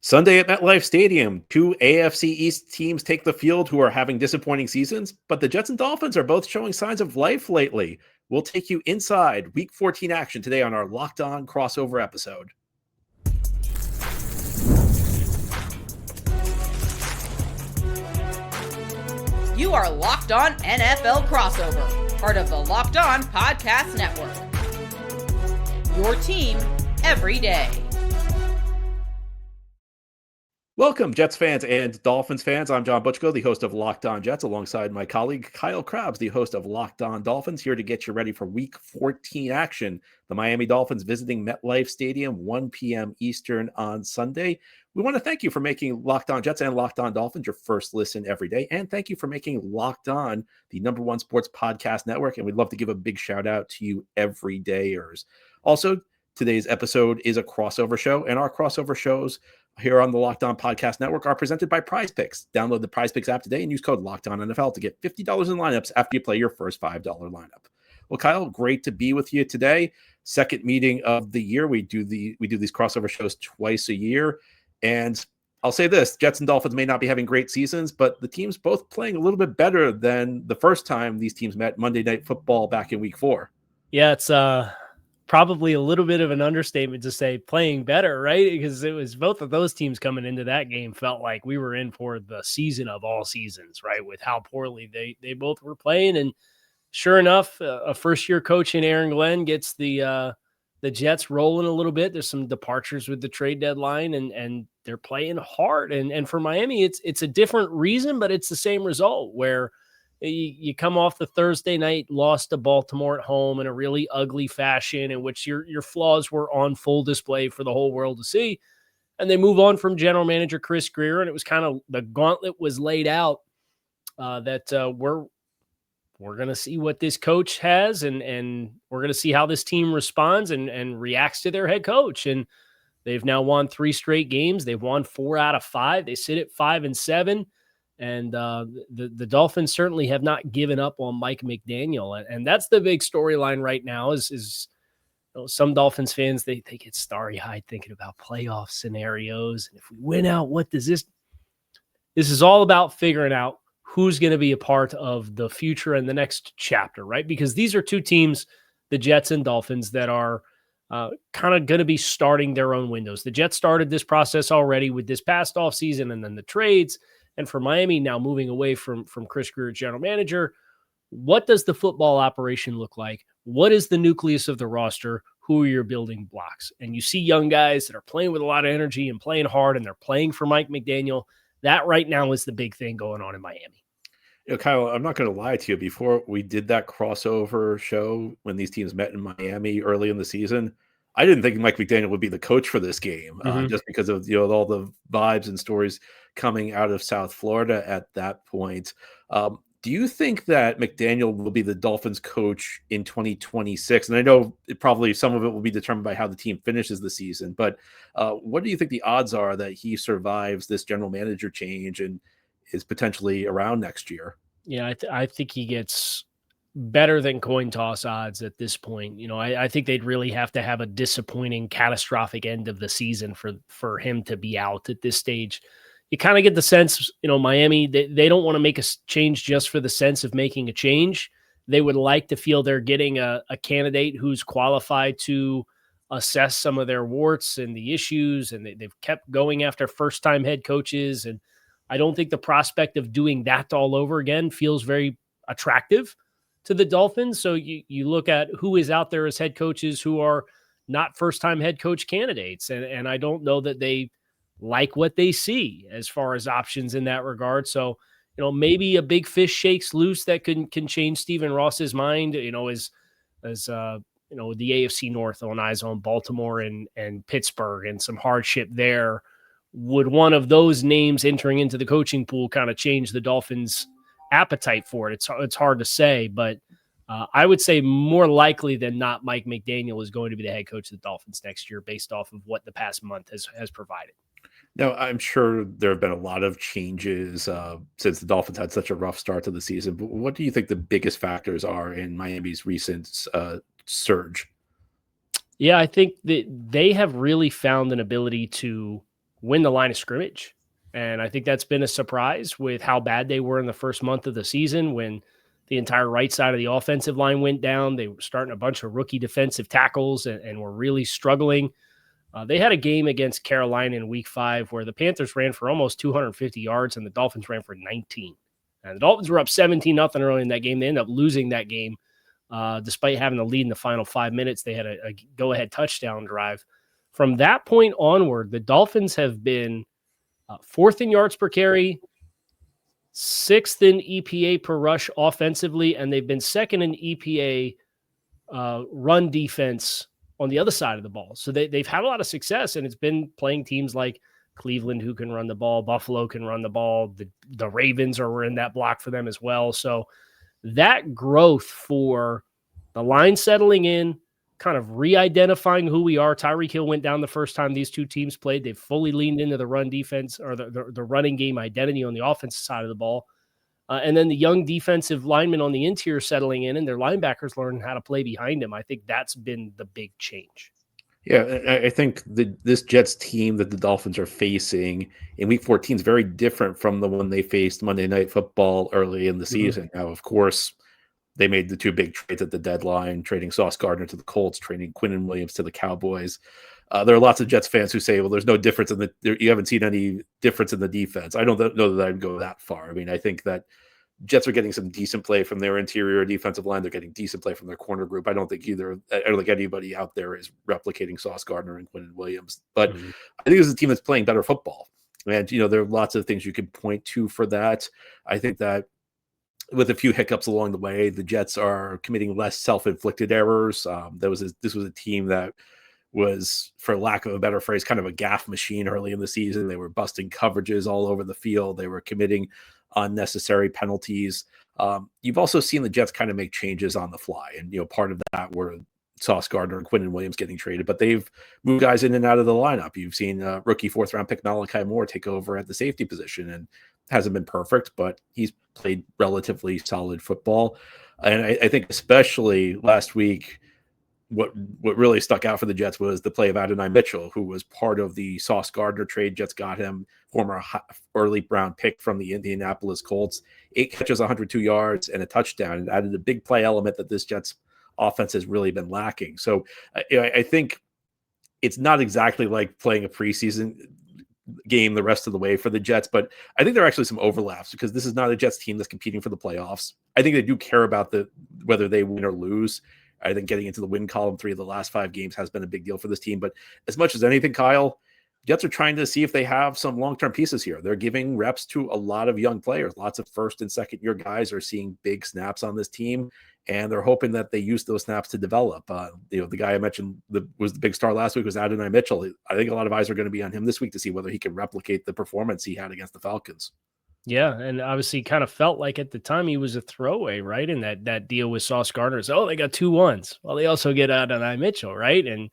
Sunday at MetLife Stadium, two AFC East teams take the field who are having disappointing seasons, but the Jets and Dolphins are both showing signs of life lately. We'll take you inside Week 14 action today on our Locked On crossover episode. You are Locked On NFL Crossover, part of the Locked On Podcast Network. Your team every day. Welcome, Jets fans and Dolphins fans. I'm John Butchko, the host of Locked On Jets, alongside my colleague Kyle Krabs, the host of Locked On Dolphins, here to get you ready for Week 14 action. The Miami Dolphins visiting MetLife Stadium, 1 p.m. Eastern on Sunday. We want to thank you for making Locked On Jets and Locked On Dolphins your first listen every day, and thank you for making Locked On the #1 sports podcast network, and we'd love to give a big shout out to you everydayers. Also, today's episode is a crossover show, and our crossover shows here on the Locked On Podcast Network are presented by Prize Picks. Download the Prize Picks app today and use code LOCKEDONNFL to get $50 in lineups after you play your first $5 lineup. Well, Kyle, great to be with you today. Second meeting of the year. We do these crossover shows twice a year. And I'll say this, Jets and Dolphins may not be having great seasons, but the teams both playing a little bit better than the first time these teams met, Monday Night Football back in Week 4. Yeah, it's probably a little bit of an understatement to say playing better, right? Because it was both of those teams coming into that game felt like we were in for the season of all seasons, right? With how poorly they both were playing. And sure enough, a first-year coach in Aaron Glenn gets the Jets rolling a little bit. There's some departures with the trade deadline, and they're playing hard. And for Miami, it's a different reason, but it's the same result where you come off the Thursday night loss to Baltimore at home in a really ugly fashion in which your flaws were on full display for the whole world to see. And they move on from general manager Chris Grier, and it was kind of the gauntlet was laid out that we're going to see what this coach has, and we're going to see how this team responds and reacts to their head coach. And they've now won 3 straight games. They've won 4 out of 5. They sit at 5-7. And the Dolphins certainly have not given up on Mike McDaniel. And that's the big storyline right now is you know, some Dolphins fans, they get starry-eyed thinking about playoff scenarios. And if we win out, what does this is all about figuring out who's going to be a part of the future and the next chapter, right? Because these are two teams, the Jets and Dolphins, that are kind of going to be starting their own windows. The Jets started this process already with this past offseason and then the trades. And for Miami, now moving away from Chris Grier, general manager, what does the football operation look like? What is the nucleus of the roster? Who are your building blocks? And you see young guys that are playing with a lot of energy and playing hard, and they're playing for Mike McDaniel. That right now is the big thing going on in Miami. You know, Kyle, I'm not going to lie to you. Before we did that crossover show when these teams met in Miami early in the season, I didn't think Mike McDaniel would be the coach for this game, just because of all the vibes and stories coming out of South Florida at that point. Do you think that McDaniel will be the Dolphins coach in 2026? And I know probably some of it will be determined by how the team finishes the season, but what do you think the odds are that he survives this general manager change and is potentially around next year? Yeah, I think he gets better than coin toss odds at this point. You know, I think they'd really have to have a disappointing, catastrophic end of the season for him to be out at this stage. You kind of get the sense, you know, Miami, they don't want to make a change just for the sense of making a change. They would like to feel they're getting a candidate who's qualified to assess some of their warts and the issues, and they've kept going after first-time head coaches. And I don't think the prospect of doing that all over again feels very attractive to the Dolphins. So you look at who is out there as head coaches who are not first-time head coach candidates. And I don't know that they like what they see as far as options in that regard. So, you know, maybe a big fish shakes loose that can change Stephen Ross's mind, you know, as you know, the AFC North on eyes on Baltimore and Pittsburgh and some hardship there. Would one of those names entering into the coaching pool kind of change the Dolphins' appetite for it? It's hard to say, but I would say more likely than not, Mike McDaniel is going to be the head coach of the Dolphins next year based off of what the past month has provided. Now, I'm sure there have been a lot of changes since the Dolphins had such a rough start to the season, but what do you think the biggest factors are in Miami's recent surge? Yeah, I think that they have really found an ability to win the line of scrimmage. And I think that's been a surprise with how bad they were in the first month of the season when the entire right side of the offensive line went down. They were starting a bunch of rookie defensive tackles and were really struggling. They had a game against Carolina in week 5 where the Panthers ran for almost 250 yards and the Dolphins ran for 19. And the Dolphins were up 17-0 early in that game. They ended up losing that game despite having the lead in the final 5 minutes. They had a go-ahead touchdown drive. From that point onward, the Dolphins have been 4th in yards per carry, 6th in EPA per rush offensively, and they've been 2nd in EPA run defense on the other side of the ball. So they've had a lot of success, and it's been playing teams like Cleveland who can run the ball, Buffalo can run the ball, the Ravens are in that block for them as well. So that growth for the line settling in, kind of re-identifying who we are. Tyreek Hill went down the first time these two teams played. They've fully leaned into the run defense or the running game identity on the offensive side of the ball. And then the young defensive linemen on the interior settling in and their linebackers learning how to play behind him. I think that's been the big change. Yeah, I think this Jets team that the Dolphins are facing in Week 14 is very different from the one they faced Monday Night Football early in the season. Now, of course, they made the 2 big trades at the deadline, trading Sauce Gardner to the Colts, trading Quinnen Williams to the Cowboys. There are lots of Jets fans who say, well, there's no difference you haven't seen any difference in the defense. I don't know that I'd go that far. I mean, I think that Jets are getting some decent play from their interior defensive line. They're getting decent play from their corner group. I don't think anybody out there is replicating Sauce Gardner and Quinnen Williams. But I think this is a team that's playing better football. And, there are lots of things you could point to for that. I think that with a few hiccups along the way, the Jets are committing less self-inflicted errors. This was a team that was, for lack of a better phrase, kind of a gaff machine early in the season. They were busting coverages all over the field. They were committing unnecessary penalties. You've also seen the Jets kind of make changes on the fly. And, part of that were Sauce Gardner and Quinnen Williams getting traded, but they've moved guys in and out of the lineup. You've seen rookie 4th-round pick Malachi Moore take over at the safety position, and hasn't been perfect, but he's played relatively solid football. And I think especially last week, what really stuck out for the Jets was the play of Adonai Mitchell, who was part of the Sauce Gardner trade. Jets got him, former early round pick from the Indianapolis Colts, 8 catches, 102 yards, and a touchdown, and added a big play element that this Jets offense has really been lacking. So I think it's not exactly like playing a preseason game the rest of the way for the Jets, but I think there are actually some overlaps because this is not a Jets team that's competing for the playoffs. I think they do care about whether they win or lose. I think getting into the win column 3 of the last 5 games has been a big deal for this team. But as much as anything, Kyle, Jets are trying to see if they have some long-term pieces here. They're giving reps to a lot of young players. Lots of 1st and 2nd year guys are seeing big snaps on this team, and they're hoping that they use those snaps to develop. The guy I mentioned was the big star last week was Adonai Mitchell. I think a lot of eyes are going to be on him this week to see whether he can replicate the performance he had against the Falcons. Yeah, and obviously kind of felt like at the time he was a throwaway, right? And that deal with Sauce Gardner is, they got 2 ones. Well, they also get Adonai Mitchell, right? And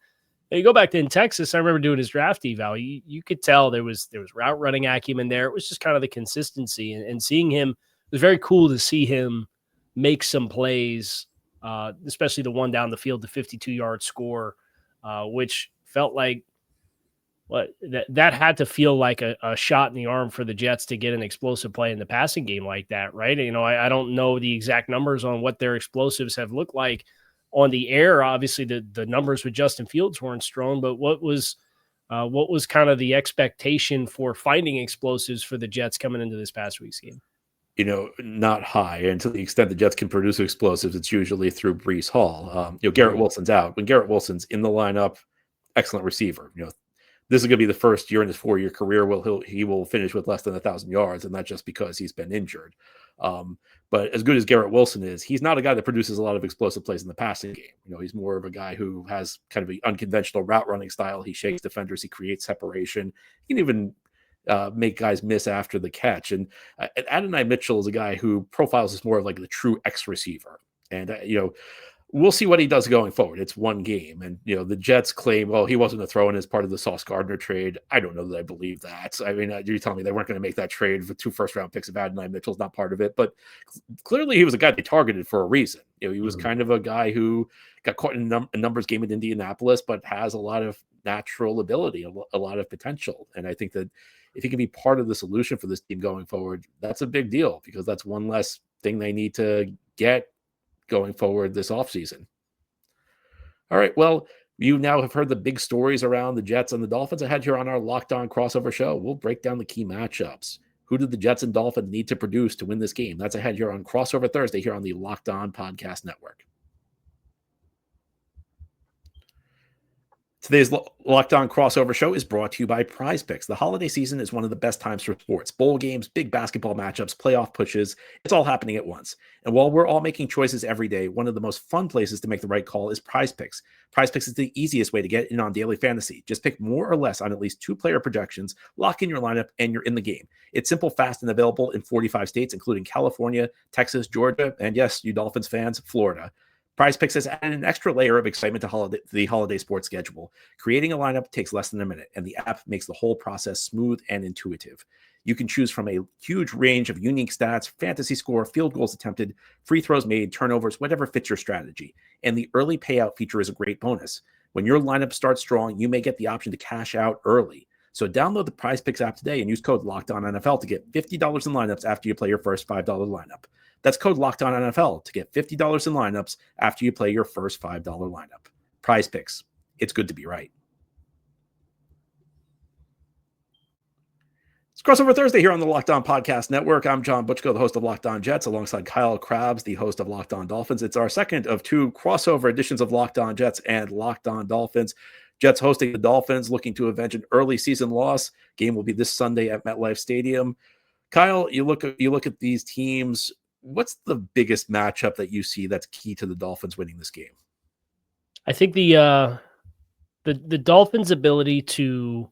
you go back to in Texas, I remember doing his draft eval. You could tell there was route running acumen there. It was just kind of the consistency. And seeing him, it was very cool to see him make some plays, especially the one down the field, the 52-yard score, which felt like that had to feel like a shot in the arm for the Jets to get an explosive play in the passing game like that, right? I don't know the exact numbers on what their explosives have looked like on the air. Obviously, the numbers with Justin Fields weren't strong, but what was kind of the expectation for finding explosives for the Jets coming into this past week's game? Not high. And to the extent the Jets can produce explosives, it's usually through Breece Hall. Garrett Wilson's out. When Garrett Wilson's in the lineup, excellent receiver. This is going to be the first year in his 4-year career he will finish with less than 1,000 yards, and that's just because he's been injured. But as good as Garrett Wilson is, he's not a guy that produces a lot of explosive plays in the passing game. He's more of a guy who has kind of an unconventional route running style. He shakes defenders. He creates separation. He can even make guys miss after the catch. And Adonai Mitchell is a guy who profiles as more of like the true X receiver. And, we'll see what he does going forward. It's one game. And, the Jets claim, well, he wasn't a throw-in as part of the Sauce Gardner trade. I don't know that I believe that. I mean, you're telling me they weren't going to make that trade with 2 first-round picks if Adonai Mitchell's not part of it. But clearly he was a guy they targeted for a reason. He was kind of a guy who got caught in a numbers game in Indianapolis, but has a lot of natural ability, a lot of potential. And I think that if he can be part of the solution for this team going forward, that's a big deal, because that's one less thing they need to get going forward this offseason. All right, well, you now have heard the big stories around the Jets and the Dolphins. Ahead here on our Locked On Crossover Show, we'll break down the key matchups. Who do the Jets and Dolphins need to produce to win this game? That's ahead here on Crossover Thursday here on the Locked On Podcast Network. Today's Locked On Crossover Show is brought to you by Prize Picks. The holiday season is one of the best times for sports. Bowl games, big basketball matchups, playoff pushes. It's all happening at once. And while we're all making choices every day, one of the most fun places to make the right call is Prize Picks. Prize Picks is the easiest way to get in on daily fantasy. Just pick more or less on at least 2-player projections, lock in your lineup, and you're in the game. It's simple, fast, and available in 45 states, including California, Texas, Georgia, and yes, you Dolphins fans, Florida. Prize Picks has added an extra layer of excitement to the holiday sports schedule. Creating a lineup takes less than a minute, and the app makes the whole process smooth and intuitive. You can choose from a huge range of unique stats, fantasy score, field goals attempted, free throws made, turnovers, whatever fits your strategy. And the early payout feature is a great bonus. When your lineup starts strong, you may get the option to cash out early. So download the Prize Picks app today and use code LOCKEDONNFL to get $50 in lineups after you play your first $5 lineup. That's code LOCKEDONNFL to get $50 in lineups after you play your first $5 lineup. Prize Picks. It's good to be right. It's Crossover Thursday here on the Locked On Podcast Network. I'm John Butchko, the host of Locked On Jets, alongside Kyle Krabs, the host of Locked On Dolphins. It's our second of two crossover editions of Locked On Jets and Locked On Dolphins. Jets hosting the Dolphins, looking to avenge an early season loss. Game will be this Sunday at MetLife Stadium. Kyle, you look at these teams. What's the biggest matchup that you see that's key to the Dolphins winning this game? I think the Dolphins' ability to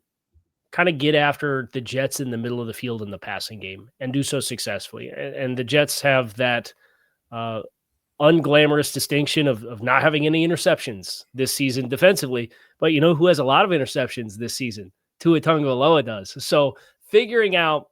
kind of get after the Jets in the middle of the field in the passing game and do so successfully. And the Jets have that unglamorous distinction of not having any interceptions this season defensively. But you know who has a lot of interceptions this season? Tua Tagovailoa does. So figuring out,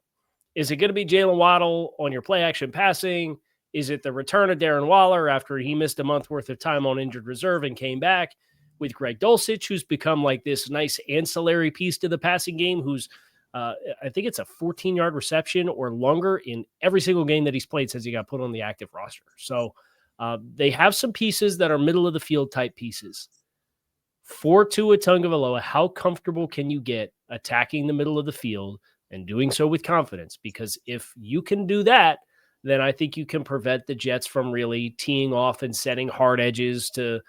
is it going to be Jaylen Waddle on your play action passing? Is it the return of Darren Waller after he missed a month worth of time on injured reserve and came back with Greg Dulcich, who's become like this nice ancillary piece to the passing game, who's I think it's a 14-yard reception or longer in every single game that he's played since he got put on the active roster. So they have some pieces that are middle of the field type pieces. For Tua Tagovailoa, how comfortable can you get attacking the middle of the field and doing so with confidence? Because if you can do that, then I think you can prevent the Jets from really teeing off and setting hard edges to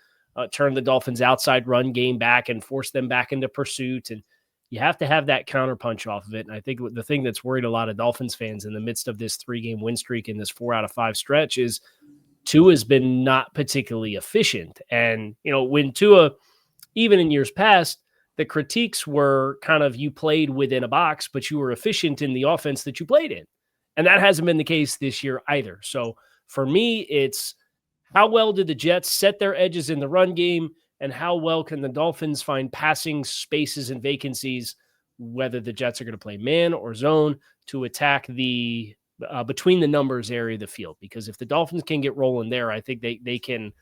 turn the Dolphins' outside run game back and force them back into pursuit. And you have to have that counterpunch off of it. And I think the thing that's worried a lot of Dolphins fans in the midst of this 3-game win streak and this 4 out of 5 stretch is Tua has been not particularly efficient. And, you know, when Tua, even in years past, the critiques were kind of you played within a box, but you were efficient in the offense that you played in. And that hasn't been the case this year either. So for me, it's how well did the Jets set their edges in the run game, and how well can the Dolphins find passing spaces and vacancies, whether the Jets are going to play man or zone, to attack the between the numbers area of the field. Because if the Dolphins can get rolling there, I think they can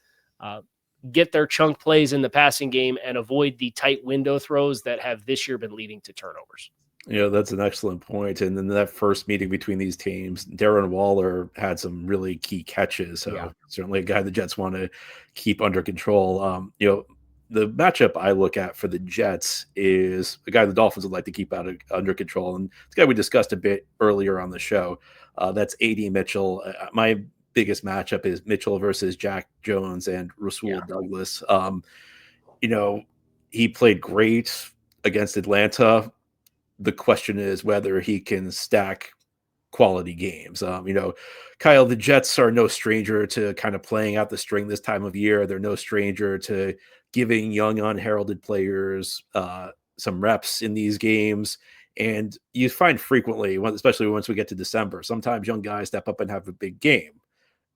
get their chunk plays in the passing game and avoid the tight window throws that have this year been leading to turnovers. Yeah, that's an excellent point. And in that first meeting between these teams, Darren Waller had some really key catches. So certainly a guy the Jets want to keep under control. The matchup I look at for the Jets is a guy the Dolphins would like to keep under control. And the guy we discussed a bit earlier on the show, that's Adonai Mitchell. My biggest matchup is Mitchell versus Jack Jones and Rasul Douglas. He played great against Atlanta. The question is whether he can stack quality games. Kyle, the Jets are no stranger to kind of playing out the string this time of year. They're no stranger to giving young, unheralded players some reps in these games. And you find frequently, especially once we get to December, sometimes young guys step up and have a big game.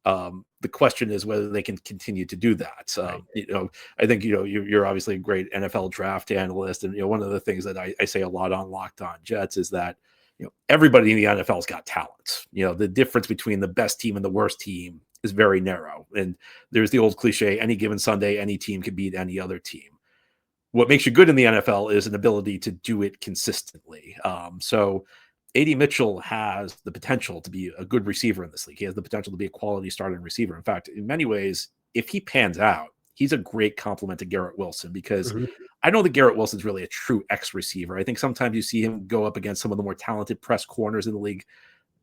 The question is whether they can continue to do that. I think, you're obviously a great NFL draft analyst. And, one of the things that I say a lot on Locked On Jets is that, everybody in the NFL's got talent. The difference between the best team and the worst team is very narrow. And there's the old cliche, any given Sunday, any team can beat any other team. what makes you good in the NFL is an ability to do it consistently. So AD Mitchell has the potential to be a good receiver in this league. He has the potential to be a quality starting receiver. In fact, in many ways, if he pans out, he's a great complement to Garrett Wilson, because I know that Garrett Wilson's really a true X receiver. I think sometimes you see him go up against some of the more talented press corners in the league.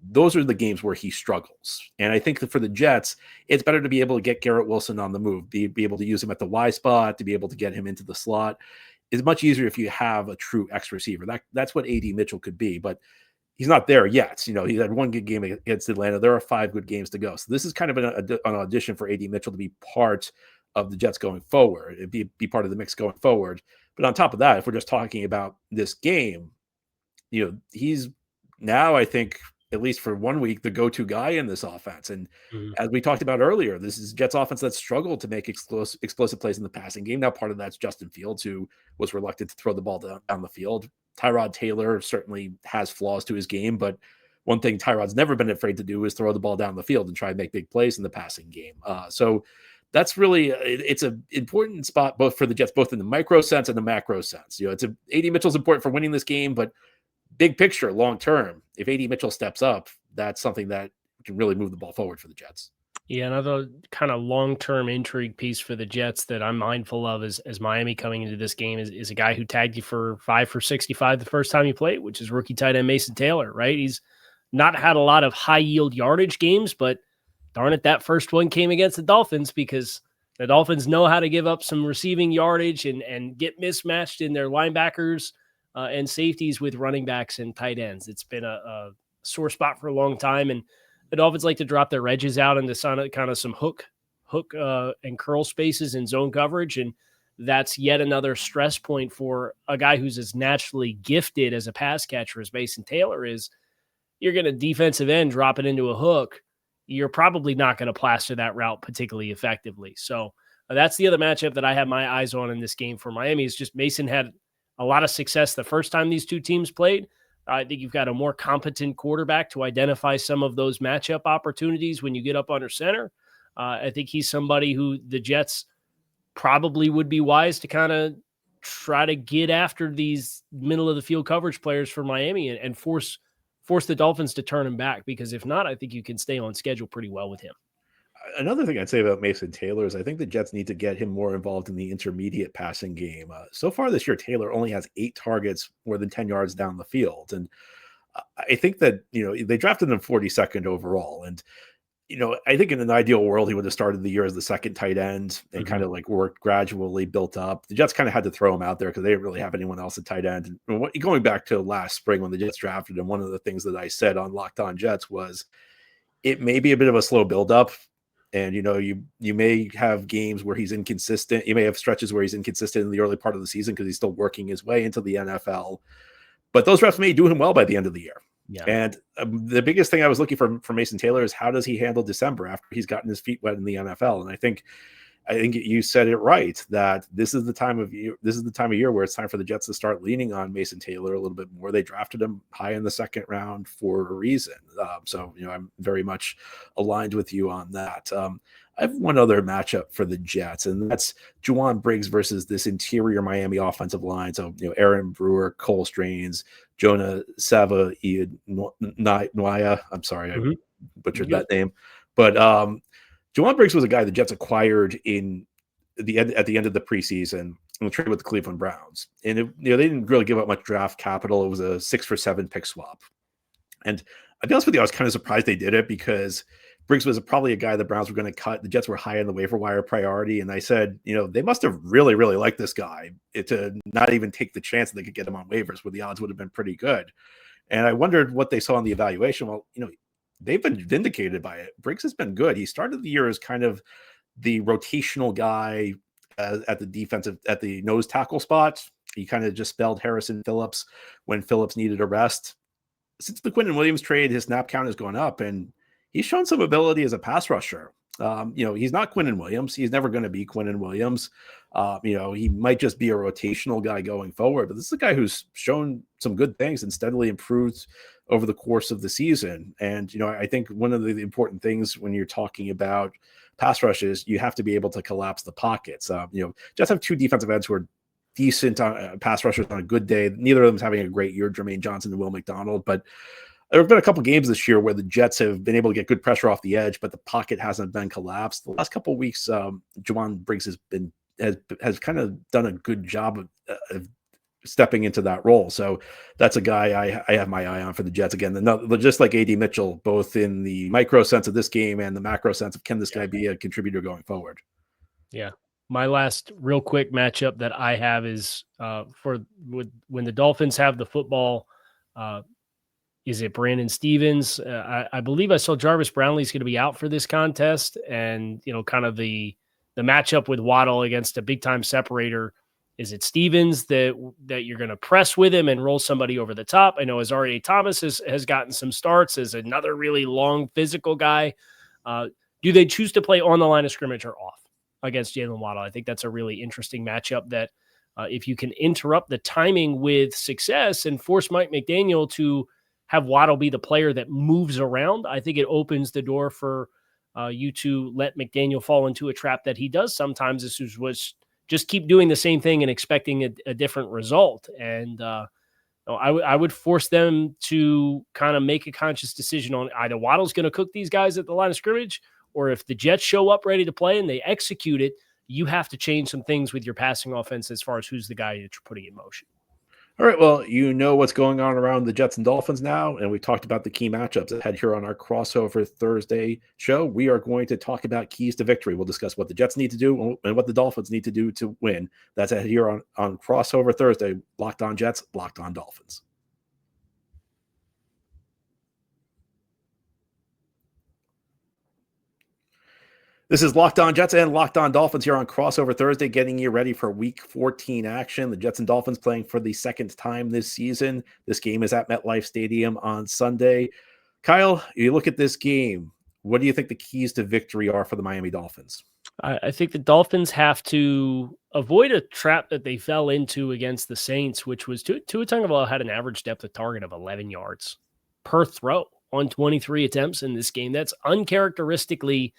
Those are the games where he struggles. And I think that for the Jets, it's better to be able to get Garrett Wilson on the move, be able to use him at the Y spot, to be able to get him into the slot. It's much easier if you have a true X receiver. That's what AD Mitchell could be, but he's not there yet. You know, he had one good game against Atlanta. There are 5 good games to go. So this is kind of an audition for AD Mitchell to be part of the Jets going forward, and be part of the mix going forward. But on top of that, if we're just talking about this game, you know, he's now, I think, at least for 1 week, the go-to guy in this offense. And as we talked about earlier, this is Jets offense that struggled to make explosive plays in the passing game. Now, part of that's Justin Fields, who was reluctant to throw the ball down the field. Tyrod Taylor certainly has flaws to his game, but one thing Tyrod's never been afraid to do is throw the ball down the field and try and make big plays in the passing game. So that's really, it's an important spot both for the Jets, both in the micro sense and the macro sense. You know, AD Mitchell's important for winning this game, but big picture, long term, if AD Mitchell steps up, that's something that can really move the ball forward for the Jets. Yeah, another kind of long-term intrigue piece for the Jets that I'm mindful of as Miami coming into this game is a guy who tagged you for 5 for 65 the first time he played, which is rookie tight end Mason Taylor, right? He's not had a lot of high-yield yardage games, but darn it, that first one came against the Dolphins, because the Dolphins know how to give up some receiving yardage and get mismatched in their linebackers and safeties with running backs and tight ends. It's been a sore spot for a long time, and the Dolphins like to drop their edges out into kind of some hook and curl spaces in zone coverage, and that's yet another stress point for a guy who's as naturally gifted as a pass catcher as Mason Taylor is. You're going to defensive end drop it into a hook, you're probably not going to plaster that route particularly effectively. So that's the other matchup that I have my eyes on in this game for Miami. Is just Mason had a lot of success the first time these two teams played. I think you've got a more competent quarterback to identify some of those matchup opportunities when you get up under center. I think he's somebody who the Jets probably would be wise to kind of try to get after these middle of the field coverage players for Miami and force the Dolphins to turn him back, because if not, I think you can stay on schedule pretty well with him. Another thing I'd say about Mason Taylor is I think the Jets need to get him more involved in the intermediate passing game. So far this year, Taylor only has 8 targets more than 10 yards down the field. And I think that, you know, they drafted him 42nd overall. And, you know, I think in an ideal world, he would have started the year as the second tight end and kind of like worked gradually built up. The Jets kind of had to throw him out there because they didn't really have anyone else at tight end. And going back to last spring when the Jets drafted him, one of the things that I said on Locked On Jets was it may be a bit of a slow buildup. And, you know, you may have games where he's inconsistent. You may have stretches where he's inconsistent in the early part of the season because he's still working his way into the NFL. But those reps may do him well by the end of the year. Yeah. And the biggest thing I was looking for Mason Taylor is how does he handle December after he's gotten his feet wet in the NFL? And I think you said it right, that this is the time of year where it's time for the Jets to start leaning on Mason Taylor a little bit more. They drafted him high in the second round for a reason. So, you know, I'm very much aligned with you on that. I have one other matchup for the Jets, and that's Juwan Briggs versus this interior Miami offensive line. So, you know, Aaron Brewer, Cole Strains, Jonah Sava, Nwaya. I'm sorry, I butchered that name. But Juwan Briggs was a guy the Jets acquired at the end of the preseason in the trade with the Cleveland Browns. And they didn't really give up much draft capital. It was a 6 for 7 pick swap. And I'll be honest with you, I was kind of surprised they did it because Briggs was probably a guy the Browns were going to cut. The Jets were high on the waiver wire priority. And I said, you know, they must have really, really liked this guy to not even take the chance that they could get him on waivers, where the odds would have been pretty good. And I wondered what they saw in the evaluation. Well, you know, they've been vindicated by it. Briggs has been good. He started the year as kind of the rotational guy at the nose tackle spot. He kind of just spelled Harrison Phillips when Phillips needed a rest. Since the Quinnen Williams trade, his snap count has gone up, and he's shown some ability as a pass rusher. You know, he's not Quinnen Williams. He's never going to be Quinnen Williams. You know, he might just be a rotational guy going forward, but this is a guy who's shown some good things and steadily improved over the course of the season. And, you know, I think one of the important things when you're talking about pass rushes, you have to be able to collapse the pockets. You know, Jets have 2 defensive ends who are decent pass rushers on a good day. Neither of them is having a great year, Jermaine Johnson and Will McDonald, but there have been a couple games this year where the Jets have been able to get good pressure off the edge, but the pocket hasn't been collapsed. The last couple of weeks, Juwan Briggs has kind of done a good job of stepping into that role. So that's a guy I have my eye on for the Jets again. Just like AD Mitchell, both in the micro sense of this game and the macro sense of can this guy be a contributor going forward? Yeah. My last real quick matchup that I have is when the Dolphins have the football. Is it Brandon Stevens? I believe I saw Jarvis Brownlee's going to be out for this contest, and kind of the matchup with Waddle against a big time separator. Is it Stevens that you're going to press with him and roll somebody over the top? I know Azareye'h Thomas has gotten some starts as another really long physical guy. Do they choose to play on the line of scrimmage or off against Jaylen Waddle? I think that's a really interesting matchup that if you can interrupt the timing with success and force Mike McDaniel to have Waddle be the player that moves around, I think it opens the door for you to let McDaniel fall into a trap that he does sometimes. This was just keep doing the same thing and expecting a different result. And I would force them to kind of make a conscious decision on either Waddle's going to cook these guys at the line of scrimmage, or if the Jets show up ready to play and they execute it, you have to change some things with your passing offense as far as who's the guy that you're putting in motion. All right, well, you know what's going on around the Jets and Dolphins now, and we talked about the key matchups ahead here on our crossover Thursday show. We are going to talk about keys to victory. We'll discuss what the Jets need to do and what the Dolphins need to do to win. That's ahead here on crossover Thursday. Locked on Jets, Locked on Dolphins. This is Locked on Jets and Locked on Dolphins here on crossover Thursday, getting you ready for Week 14 action. The Jets and Dolphins playing for the second time this season. This game is at MetLife Stadium on Sunday. Kyle, you look at this game. What do you think the keys to victory are for the Miami Dolphins? I think the Dolphins have to avoid a trap that they fell into against the Saints, which was Tua Tagovailoa had an average depth of target of 11 yards per throw on 23 attempts in this game. That's uncharacteristically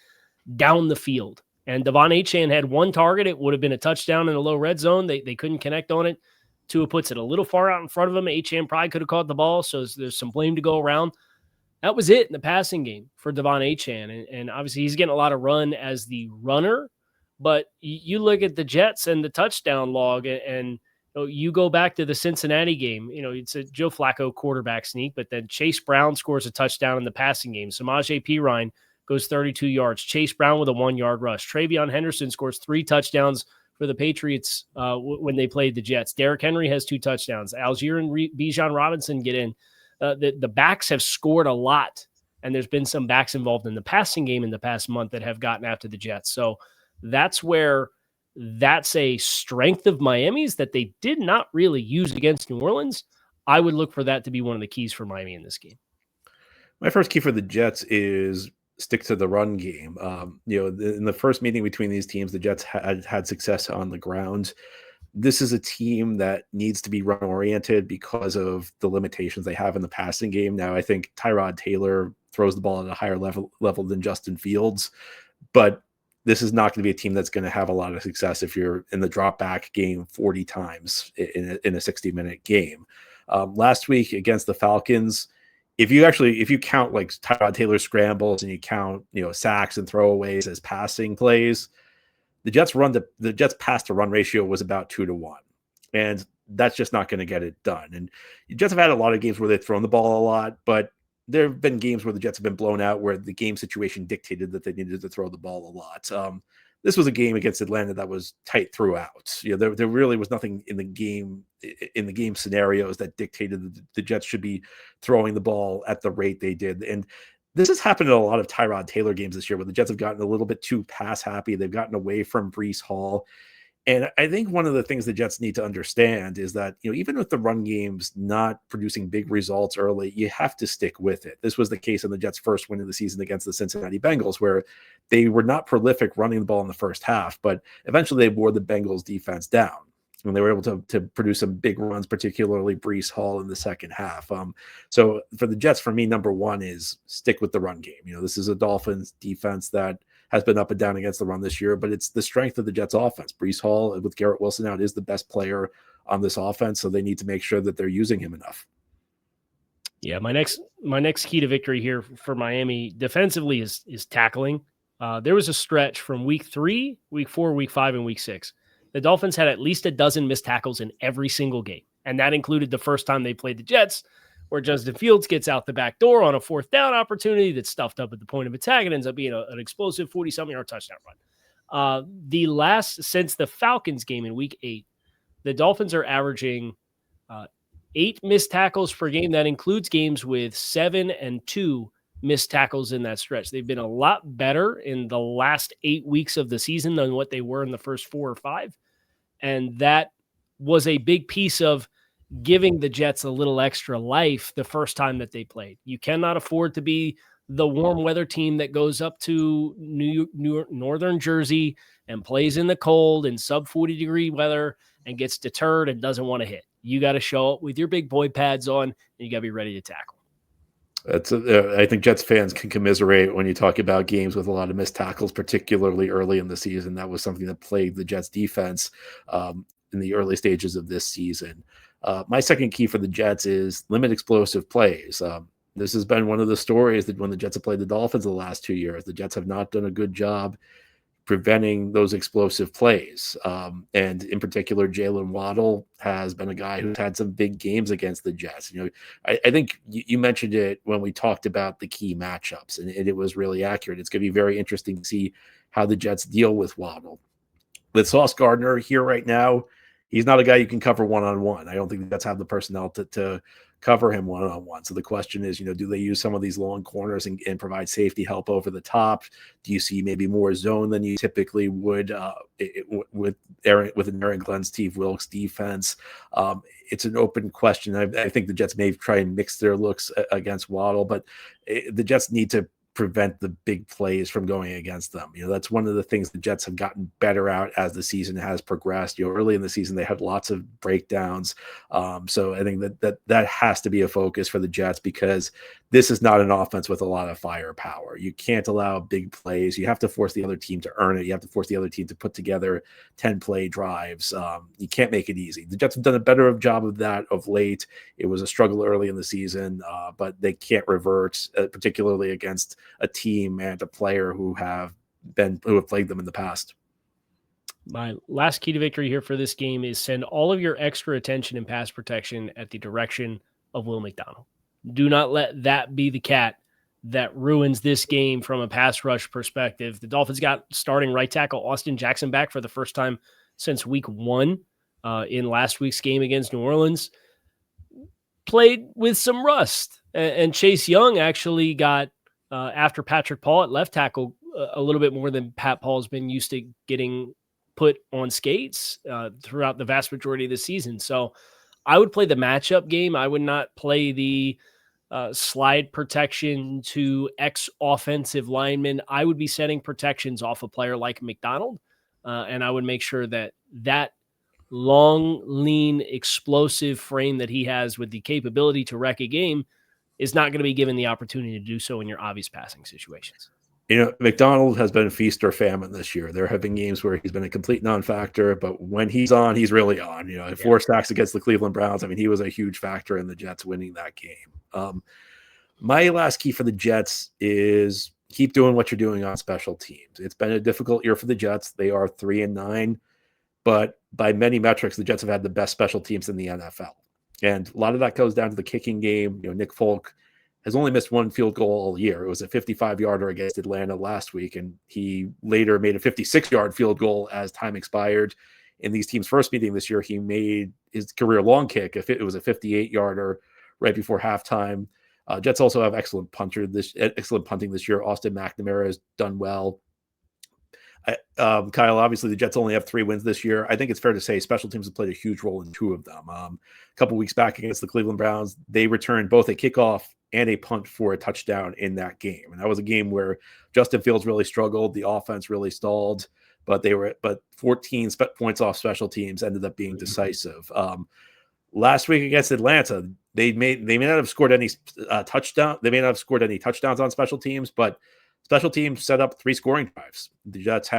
down the field. And Devon Achane had one target. It would have been a touchdown in a low red zone. They couldn't connect on it. Tua puts it a little far out in front of him. Achane probably could have caught the ball, so there's some blame to go around. That was it in the passing game for Devon Achane. And obviously he's getting a lot of run as the runner. But you look at the Jets and the touchdown log, and you go back to the Cincinnati game. It's a Joe Flacco quarterback sneak, but then Chase Brown scores a touchdown in the passing game. Samaje Perine goes 32 yards. Chase Brown with a 1-yard rush. Travion Henderson scores 3 touchdowns for the Patriots when they played the Jets. Derrick Henry has 2 touchdowns. Algier and Bijan Robinson get in. The backs have scored a lot, and there's been some backs involved in the passing game in the past month that have gotten after the Jets. So that's a strength of Miami's that they did not really use against New Orleans. I would look for that to be one of the keys for Miami in this game. My first key for the Jets is stick to the run game. In the first meeting between these teams, the Jets had success on the ground. This is a team that needs to be run-oriented because of the limitations they have in the passing game. Now, I think Tyrod Taylor throws the ball at a higher level than Justin Fields, but this is not going to be a team that's going to have a lot of success if you're in the drop-back game 40 times in a 60-minute game. Last week against the Falcons, if you count like Tyrod Taylor scrambles and you count, sacks and throwaways as passing plays, the Jets pass to run ratio was about 2-1. And that's just not going to get it done. And the Jets have had a lot of games where they've thrown the ball a lot, but there have been games where the Jets have been blown out where the game situation dictated that they needed to throw the ball a lot. This was a game against Atlanta that was tight throughout. There really was nothing in the game scenarios that dictated the Jets should be throwing the ball at the rate they did. And this has happened in a lot of Tyrod Taylor games this year where the Jets have gotten a little bit too pass happy. They've gotten away from Breece Hall. And I think one of the things the Jets need to understand is that, even with the run games not producing big results early, you have to stick with it. This was the case in the Jets' first win of the season against the Cincinnati Bengals, where they were not prolific running the ball in the first half, but eventually they wore the Bengals defense down when they were able to produce some big runs, particularly Breece Hall in the second half. So for the Jets, for me, number one is stick with the run game. This is a Dolphins defense that has been up and down against the run this year, but it's the strength of the Jets offense. Breece Hall with Garrett Wilson out is the best player on this offense, so they need to make sure that they're using him enough. Yeah, my next key to victory here for Miami defensively is tackling. There was a stretch from week 3, week 4, week 5, and week 6. The Dolphins had at least a dozen missed tackles in every single game, and that included the first time they played the Jets, where Justin Fields gets out the back door on a 4th down opportunity that's stuffed up at the point of attack and ends up being an explosive 40-something yard touchdown run. Since the Falcons game in week 8, the Dolphins are averaging 8 missed tackles per game. That includes games with 7 and 2 missed tackles in that stretch. They've been a lot better in the last 8 weeks of the season than what they were in the first 4 or 5. And that was a big piece of giving the Jets a little extra life the first time that they played. You cannot afford to be the warm weather team that goes up to northern Jersey and plays in the cold and sub 40 degree weather and gets deterred and doesn't want to hit. You got to show up with your big boy pads on, and you got to be ready to tackle. I think Jets fans can commiserate when you talk about games with a lot of missed tackles, particularly early in the season. That was something that plagued the Jets defense in the early stages of this season. My second key for the Jets is limit explosive plays. This has been one of the stories that when the Jets have played the Dolphins the last 2 years, the Jets have not done a good job preventing those explosive plays. And in particular, Jaylen Waddle has been a guy who's had some big games against the Jets. I think you mentioned it when we talked about the key matchups, and it was really accurate. It's going to be very interesting to see how the Jets deal with Waddle. With Sauce Gardner here right now, he's not a guy you can cover one-on-one. I don't think the Jets have the personnel to cover him one-on-one. So the question is, do they use some of these long corners and provide safety help over the top? Do you see maybe more zone than you typically would with an Aaron Glenn, Steve Wilkes defense? It's an open question. I think the Jets may try and mix their looks against Waddle, but the Jets need to prevent the big plays from going against them. That's one of the things the Jets have gotten better at as the season has progressed. Early in the season, they had lots of breakdowns. So I think that has to be a focus for the Jets, because this is not an offense with a lot of firepower. You can't allow big plays. You have to force the other team to earn it. You have to force the other team to put together 10-play drives. You can't make it easy. The Jets have done a better job of that of late. It was a struggle early in the season, but they can't revert, particularly against a team and a player who have plagued them in the past. My last key to victory here for this game is send all of your extra attention and pass protection at the direction of Will McDonald. Do not let that be the cat that ruins this game from a pass rush perspective. The Dolphins got starting right tackle Austin Jackson back for the first time since week 1 in last week's game against New Orleans. Played with some rust, and Chase Young actually got after Patrick Paul at left tackle a little bit more than Pat Paul's been used to getting put on skates throughout the vast majority of the season. So I would play the matchup game. I would not play the slide protection to X offensive lineman. I would be setting protections off a player like McDonald, and I would make sure that long, lean, explosive frame that he has with the capability to wreck a game is not going to be given the opportunity to do so in your obvious passing situations. McDonald has been feast or famine this year. There have been games where he's been a complete non-factor, but when he's on, he's really on. 4 sacks against the Cleveland Browns. I mean, he was a huge factor in the Jets winning that game. My last key for the Jets is keep doing what you're doing on special teams. It's been a difficult year for the Jets. They are 3-9, but by many metrics, the Jets have had the best special teams in the NFL. And a lot of that goes down to the kicking game. Nick Folk has only missed 1 field goal all year. It was a 55-yarder against Atlanta last week, and he later made a 56-yard field goal as time expired. In these teams' first meeting this year, he made his career long kick. It was a 58-yarder right before halftime. Jets also have excellent punting this year. Austin McNamara has done well. Kyle, obviously the Jets only have 3 wins this year. I think it's fair to say special teams have played a huge role in 2 of them. A couple weeks back against the Cleveland Browns, they returned both a kickoff and a punt for a touchdown in that game. And that was a game where Justin Fields really struggled. The offense really stalled, but 14 points off special teams ended up being decisive. Last week against Atlanta, they may not have scored any touchdown. They may not have scored any touchdowns on special teams, but Special teams set up 3 scoring drives. The Jets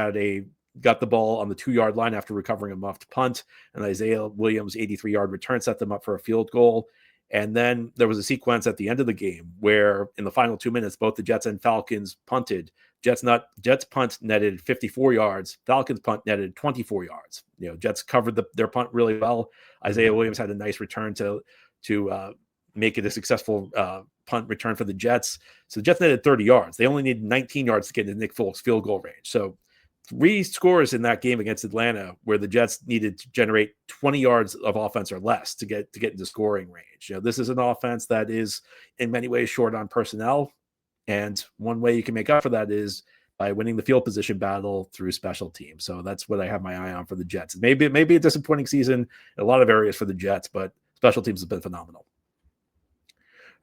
got the ball on the 2-yard line after recovering a muffed punt, and Isaiah Williams' 83-yard return set them up for a field goal. And then there was a sequence at the end of the game where in the final 2 minutes, both the Jets and Falcons punted. Jets punt netted 54 yards. Falcons punt netted 24 yards. Jets covered their punt really well. Isaiah Williams had a nice return to make it a successful punt return for the Jets. So the Jets netted 30 yards. They only needed 19 yards to get into Nick Folk's field goal range. So 3 scores in that game against Atlanta where the Jets needed to generate 20 yards of offense or less to get into scoring range. This is an offense that is in many ways short on personnel. And one way you can make up for that is by winning the field position battle through special teams. So that's what I have my eye on for the Jets. Maybe a disappointing season in a lot of areas for the Jets, but special teams have been phenomenal.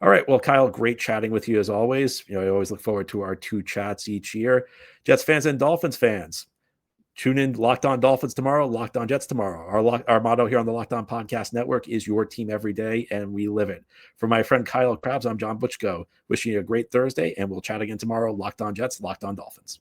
All right. Well, Kyle, great chatting with you as always. I always look forward to our 2 chats each year. Jets fans and Dolphins fans, tune in Locked On Dolphins tomorrow, Locked On Jets tomorrow. Our motto here on the Locked On Podcast Network is your team every day, and we live it. For my friend Kyle Krabs, I'm John Butchko, wishing you a great Thursday, and we'll chat again tomorrow. Locked On Jets, Locked On Dolphins.